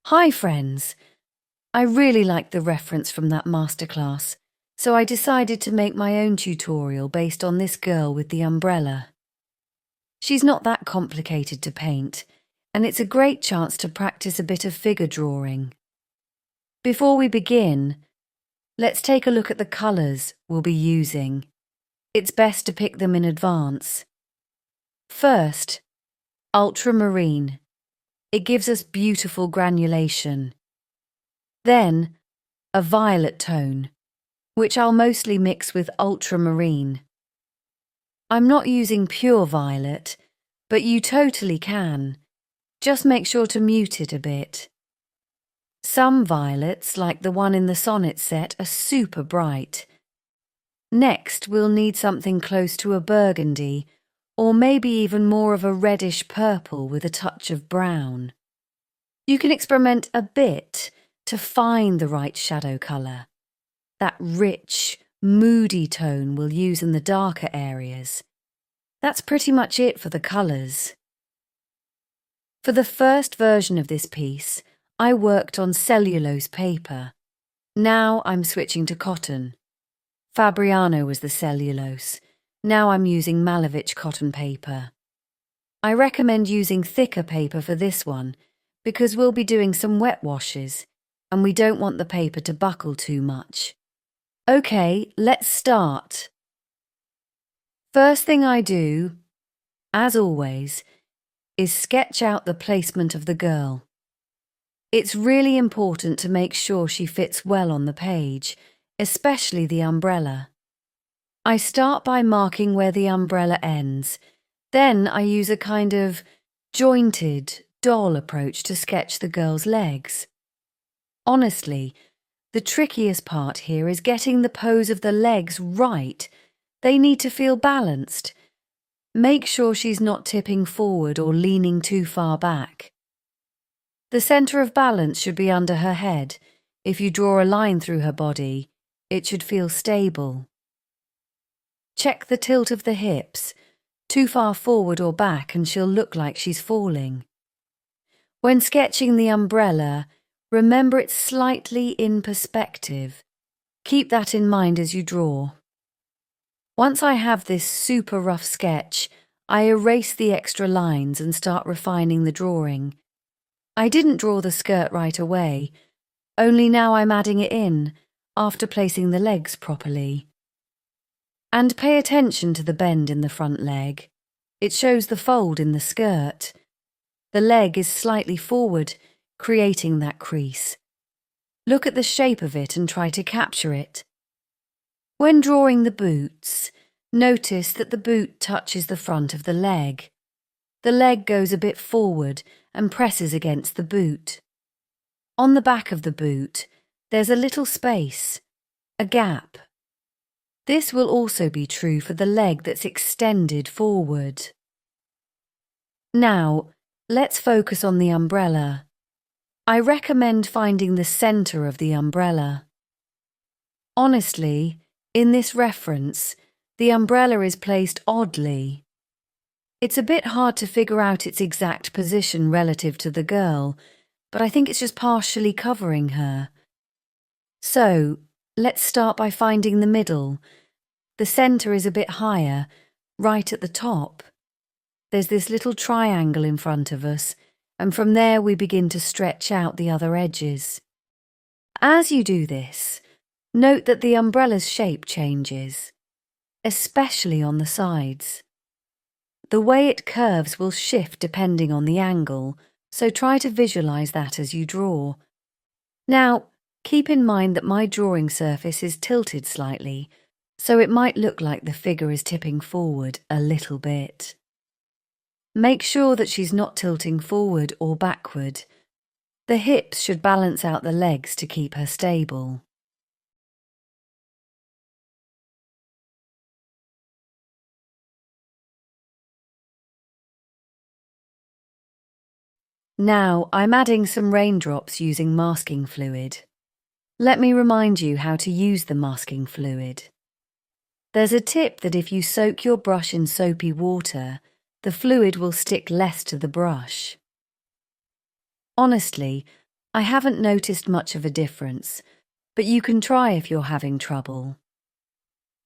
Hi friends! I really liked the reference from that masterclass, so I decided to make my own tutorial based on this girl with the umbrella. She's not that complicated to paint, and it's a great chance to practice a bit of figure drawing. Before we begin, let's take a look at the colours we'll be using. It's best to pick them in advance. First, ultramarine. It gives us beautiful granulation. Then, a violet tone, which I'll mostly mix with ultramarine. I'm not using pure violet, but you totally can. Just make sure to mute it a bit. Some violets, like the one in the sonnet set, are super bright. Next, we'll need something close to a burgundy, or maybe even more of a reddish purple with a touch of brown. You can experiment a bit to find the right shadow colour. That rich, moody tone we'll use in the darker areas. That's pretty much it for the colours. For the first version of this piece, I worked on cellulose paper. Now I'm switching to cotton. Fabriano was the cellulose. Now I'm using Malevich cotton paper. I recommend using thicker paper for this one because we'll be doing some wet washes and we don't want the paper to buckle too much. Okay, let's start. First thing I do, as always, is sketch out the placement of the girl. It's really important to make sure she fits well on the page, especially the umbrella. I start by marking where the umbrella ends. Then I use a kind of jointed, doll approach to sketch the girl's legs. Honestly, the trickiest part here is getting the pose of the legs right. They need to feel balanced. Make sure she's not tipping forward or leaning too far back. The centre of balance should be under her head. If you draw a line through her body, it should feel stable. Check the tilt of the hips. Too far forward or back and she'll look like she's falling. When sketching the umbrella, remember it's slightly in perspective. Keep that in mind as you draw. Once I have this super rough sketch, I erase the extra lines and start refining the drawing. I didn't draw the skirt right away, only now I'm adding it in, after placing the legs properly. And pay attention to the bend in the front leg. It shows the fold in the skirt. The leg is slightly forward, creating that crease. Look at the shape of it and try to capture it. When drawing the boots, notice that the boot touches the front of the leg. The leg goes a bit forward and presses against the boot. On the back of the boot, there's a little space, a gap. This will also be true for the leg that's extended forward. Now, let's focus on the umbrella. I recommend finding the centre of the umbrella. Honestly, in this reference, the umbrella is placed oddly. It's a bit hard to figure out its exact position relative to the girl, but I think it's just partially covering her. So, let's start by finding the middle. The centre is a bit higher, right at the top. There's this little triangle in front of us, and from there we begin to stretch out the other edges. As you do this, note that the umbrella's shape changes, especially on the sides. The way it curves will shift depending on the angle, so try to visualise that as you draw. Now, keep in mind that my drawing surface is tilted slightly, so it might look like the figure is tipping forward a little bit. Make sure that she's not tilting forward or backward. The hips should balance out the legs to keep her stable. Now I'm adding some raindrops using masking fluid. Let me remind you how to use the masking fluid. There's a tip that if you soak your brush in soapy water, the fluid will stick less to the brush. Honestly, I haven't noticed much of a difference, but you can try if you're having trouble.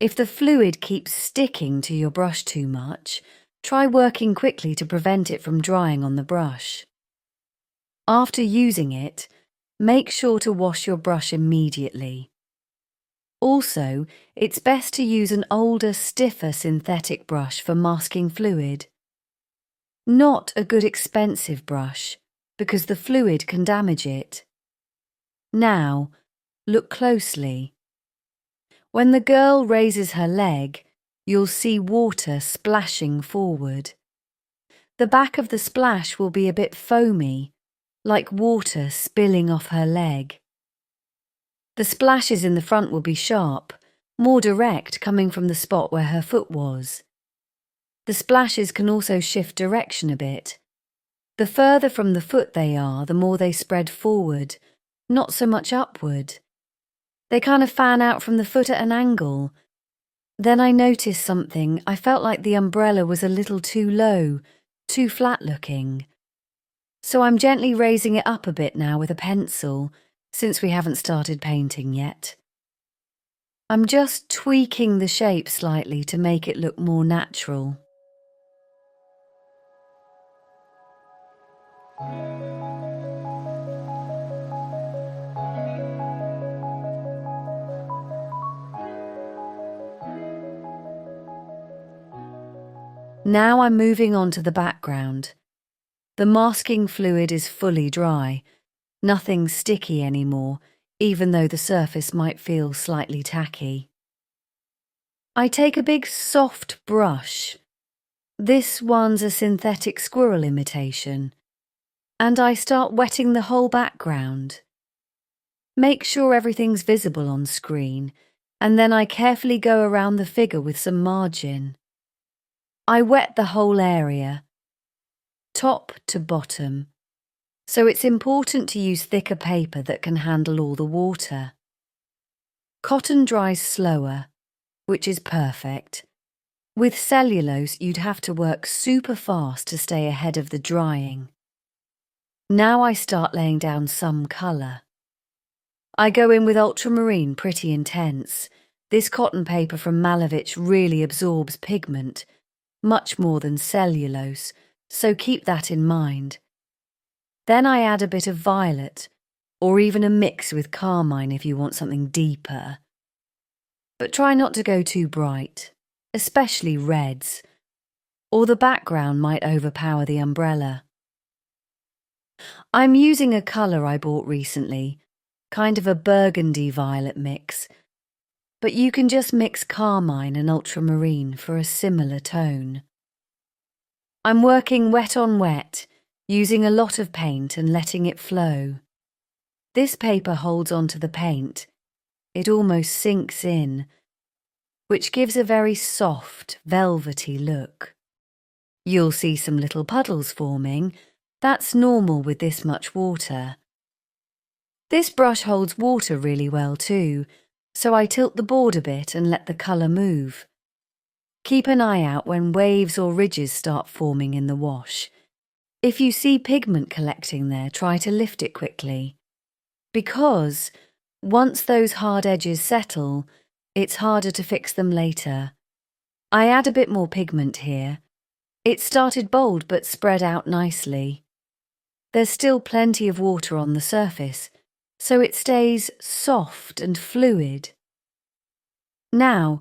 If the fluid keeps sticking to your brush too much, try working quickly to prevent it from drying on the brush. After using it, make sure to wash your brush immediately. Also, it's best to use an older, stiffer synthetic brush for masking fluid. Not a good expensive brush, because the fluid can damage it. Now, look closely. When the girl raises her leg, you'll see water splashing forward. The back of the splash will be a bit foamy, like water spilling off her leg. The splashes in the front will be sharp, more direct, coming from the spot where her foot was. The splashes can also shift direction a bit. The further from the foot they are, the more they spread forward, not so much upward. They kind of fan out from the foot at an angle. Then I noticed something. I felt like the umbrella was a little too low, too flat looking. So I'm gently raising it up a bit now with a pencil, since we haven't started painting yet. I'm just tweaking the shape slightly to make it look more natural. Now I'm moving on to the background. The masking fluid is fully dry, nothing sticky anymore, even though the surface might feel slightly tacky. I take a big soft brush. This one's a synthetic squirrel imitation, and I start wetting the whole background. Make sure everything's visible on screen, and then I carefully go around the figure with some margin. I wet the whole area, top to bottom, so it's important to use thicker paper that can handle all the water. Cotton dries slower, which is perfect. With cellulose, you'd have to work super fast to stay ahead of the drying. Now I start laying down some colour. I go in with ultramarine, pretty intense. This cotton paper from Malevich really absorbs pigment, much more than cellulose, so keep that in mind. Then I add a bit of violet, or even a mix with Carmine if you want something deeper. But try not to go too bright, especially reds, or the background might overpower the umbrella. I'm using a colour I bought recently, kind of a burgundy violet mix, but you can just mix Carmine and ultramarine for a similar tone. I'm working wet on wet, using a lot of paint and letting it flow. This paper holds onto the paint. It almost sinks in, which gives a very soft, velvety look. You'll see some little puddles forming. That's normal with this much water. This brush holds water really well too, so I tilt the board a bit and let the colour move. Keep an eye out when waves or ridges start forming in the wash. If you see pigment collecting there, try to lift it quickly. Because once those hard edges settle, it's harder to fix them later. I add a bit more pigment here. It started bold but spread out nicely. There's still plenty of water on the surface, so it stays soft and fluid. Now,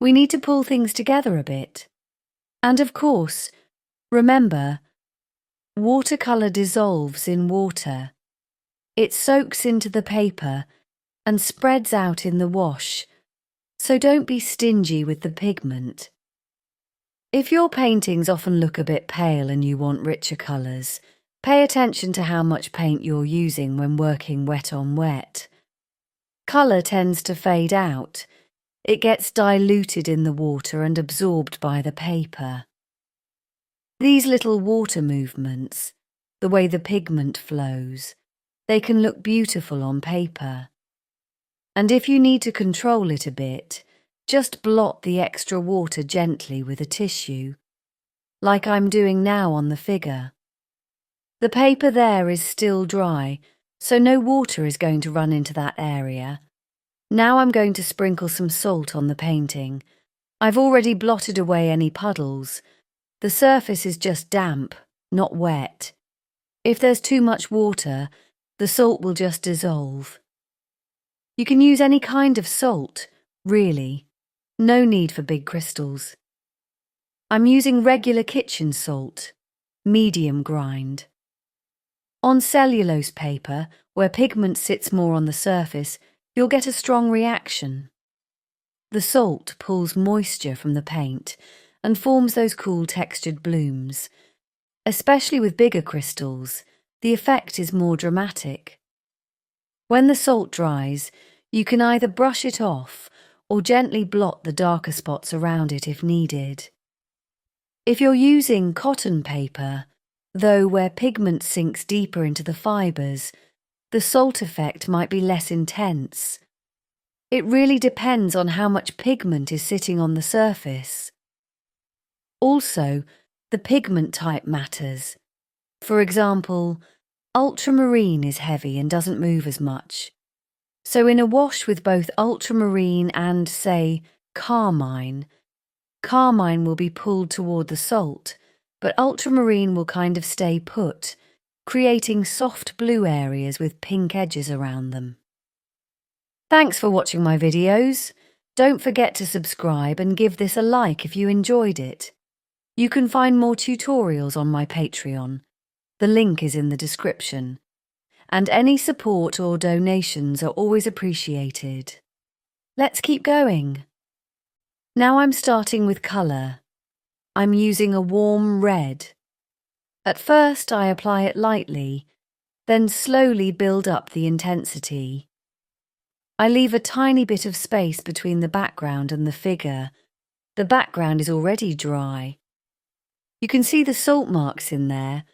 we need to pull things together a bit. And of course, remember, watercolour dissolves in water. It soaks into the paper and spreads out in the wash, so don't be stingy with the pigment. If your paintings often look a bit pale and you want richer colours, pay attention to how much paint you're using when working wet on wet. Colour tends to fade out. It gets diluted in the water and absorbed by the paper. These little water movements, the way the pigment flows, they can look beautiful on paper. And if you need to control it a bit, just blot the extra water gently with a tissue, like I'm doing now on the figure. The paper there is still dry, so no water is going to run into that area. Now I'm going to sprinkle some salt on the painting. I've already blotted away any puddles. The surface is just damp, not wet. If there's too much water, the salt will just dissolve. You can use any kind of salt, really. No need for big crystals. I'm using regular kitchen salt, medium grind. On cellulose paper, where pigment sits more on the surface, you'll get a strong reaction. The salt pulls moisture from the paint and forms those cool textured blooms. Especially with bigger crystals, the effect is more dramatic. When the salt dries, you can either brush it off or gently blot the darker spots around it if needed. If you're using cotton paper, though where pigment sinks deeper into the fibres, the salt effect might be less intense. It really depends on how much pigment is sitting on the surface. Also, the pigment type matters. For example, ultramarine is heavy and doesn't move as much. So in a wash with both ultramarine and, say, carmine, carmine will be pulled toward the salt, but ultramarine will kind of stay put, creating soft blue areas with pink edges around them. Thanks for watching my videos. Don't forget to subscribe and give this a like if you enjoyed it. You can find more tutorials on my Patreon. The link is in the description. And any support or donations are always appreciated. Let's keep going. Now I'm starting with colour. I'm using a warm red. At first I apply it lightly, then slowly build up the intensity. I leave a tiny bit of space between the background and the figure. The background is already dry. You can see the salt marks in there,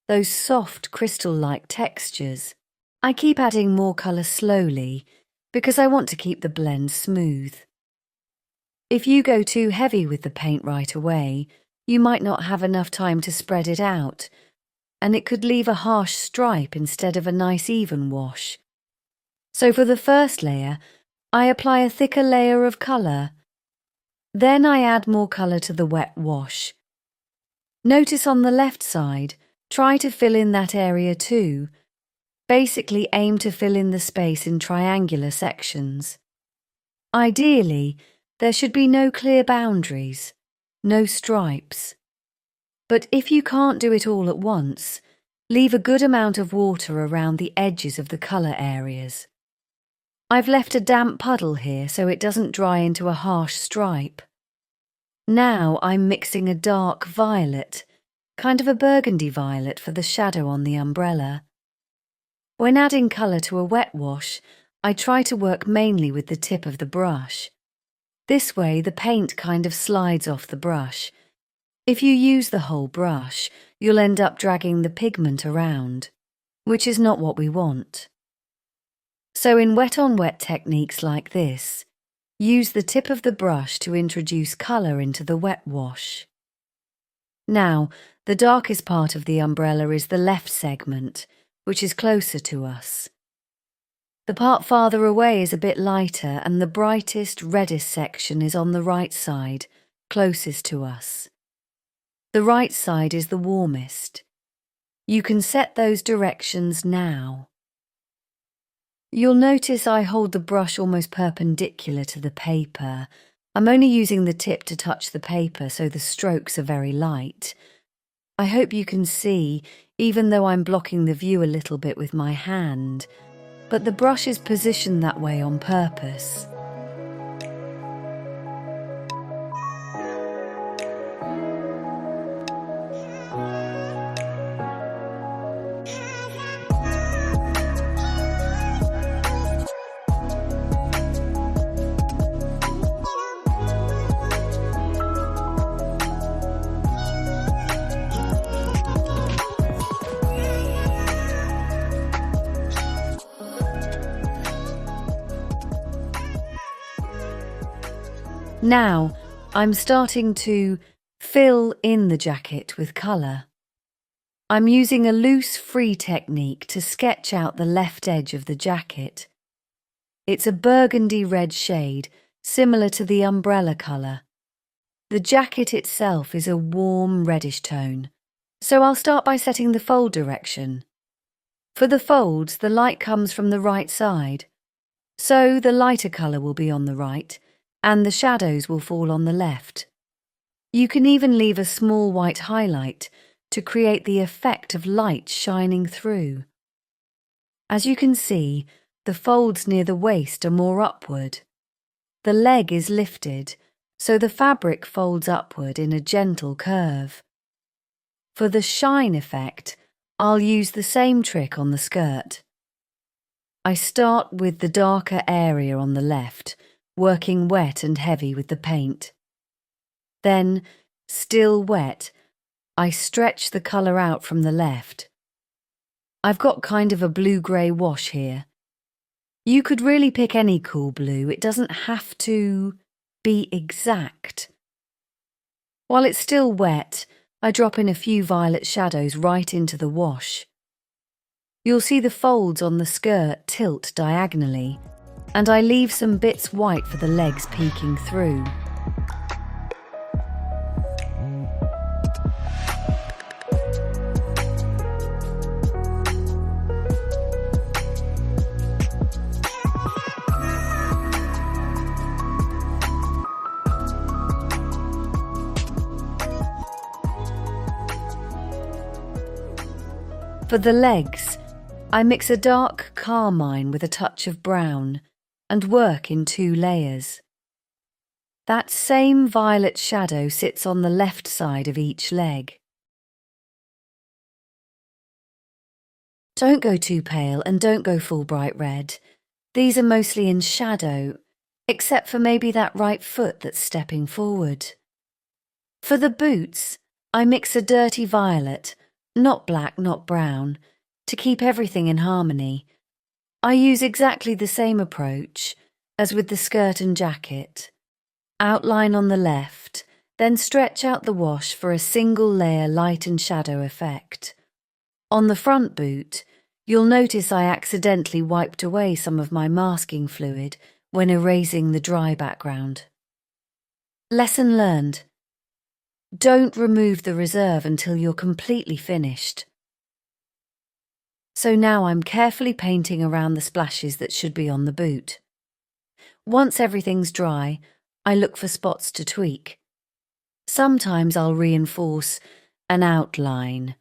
those soft crystal-like textures. I keep adding more colour slowly because I want to keep the blend smooth. If you go too heavy with the paint right away, you might not have enough time to spread it out, and it could leave a harsh stripe instead of a nice even wash. So for the first layer, I apply a thicker layer of colour. Then I add more colour to the wet wash. Notice on the left side, try to fill in that area too. Basically aim to fill in the space in triangular sections. Ideally, there should be no clear boundaries, no stripes. But if you can't do it all at once, leave a good amount of water around the edges of the colour areas. I've left a damp puddle here so it doesn't dry into a harsh stripe. Now I'm mixing a dark violet, kind of a burgundy violet for the shadow on the umbrella. When adding colour to a wet wash, I try to work mainly with the tip of the brush. This way the paint kind of slides off the brush. If you use the whole brush, you'll end up dragging the pigment around, which is not what we want. So in wet-on-wet techniques like this, use the tip of the brush to introduce colour into the wet wash. Now, the darkest part of the umbrella is the left segment, which is closer to us. The part farther away is a bit lighter and the brightest, reddest section is on the right side, closest to us. The right side is the warmest. You can set those directions now. You'll notice I hold the brush almost perpendicular to the paper. I'm only using the tip to touch the paper so the strokes are very light. I hope you can see, even though I'm blocking the view a little bit with my hand, but the brush is positioned that way on purpose. Now, I'm starting to fill in the jacket with colour. I'm using a loose free technique to sketch out the left edge of the jacket. It's a burgundy red shade, similar to the umbrella colour. The jacket itself is a warm reddish tone, so I'll start by setting the fold direction. For the folds, the light comes from the right side, so the lighter colour will be on the right, and the shadows will fall on the left. You can even leave a small white highlight to create the effect of light shining through. As you can see, the folds near the waist are more upward. The leg is lifted, so the fabric folds upward in a gentle curve. For the shine effect, I'll use the same trick on the skirt. I start with the darker area on the left, working wet and heavy with the paint. Then, still wet, I stretch the colour out from the left. I've got kind of a blue-grey wash here. You could really pick any cool blue, it doesn't have to be exact. While it's still wet, I drop in a few violet shadows right into the wash. You'll see the folds on the skirt tilt diagonally, and I leave some bits white for the legs peeking through. For the legs, I mix a dark carmine with a touch of brown and work in 2 layers. That same violet shadow sits on the left side of each leg. Don't go too pale and don't go full bright red. These are mostly in shadow, except for maybe that right foot that's stepping forward. For the boots, I mix a dirty violet, not black, not brown, to keep everything in harmony. I use exactly the same approach as with the skirt and jacket. Outline on the left, then stretch out the wash for a single layer light and shadow effect. On the front boot, you'll notice I accidentally wiped away some of my masking fluid when erasing the dry background. Lesson learned. Don't remove the reserve until you're completely finished. So now I'm carefully painting around the splashes that should be on the boot. Once everything's dry, I look for spots to tweak. Sometimes I'll reinforce an outline,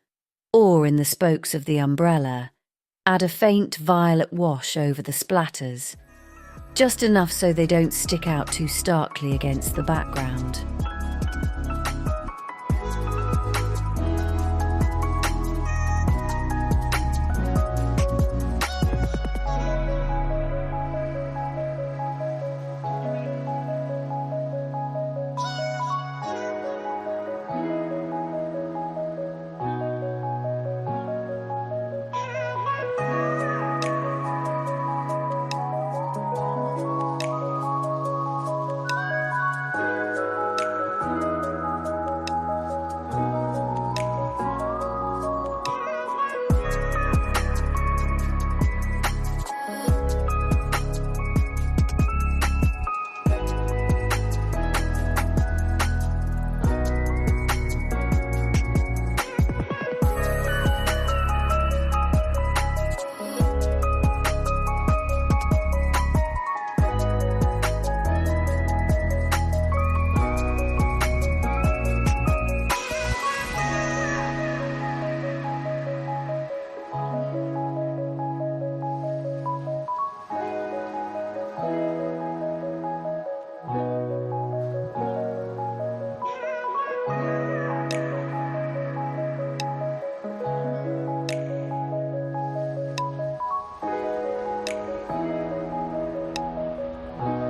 or in the spokes of the umbrella, add a faint violet wash over the splatters, just enough so they don't stick out too starkly against the background.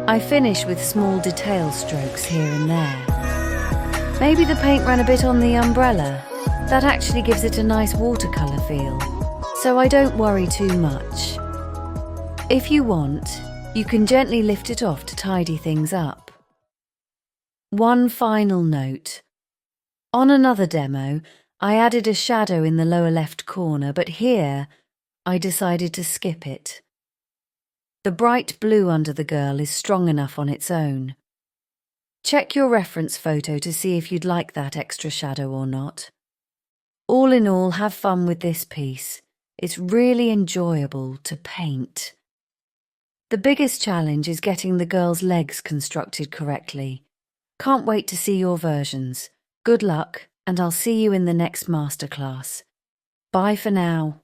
I finish with small detail strokes here and there. Maybe the paint ran a bit on the umbrella. That actually gives it a nice watercolor feel, so I don't worry too much. If you want, you can gently lift it off to tidy things up. One final note. On another demo, I added a shadow in the lower left corner, but here I decided to skip it. The bright blue under the girl is strong enough on its own. Check your reference photo to see if you'd like that extra shadow or not. All in all, have fun with this piece. It's really enjoyable to paint. The biggest challenge is getting the girl's legs constructed correctly. Can't wait to see your versions. Good luck, and I'll see you in the next masterclass. Bye for now.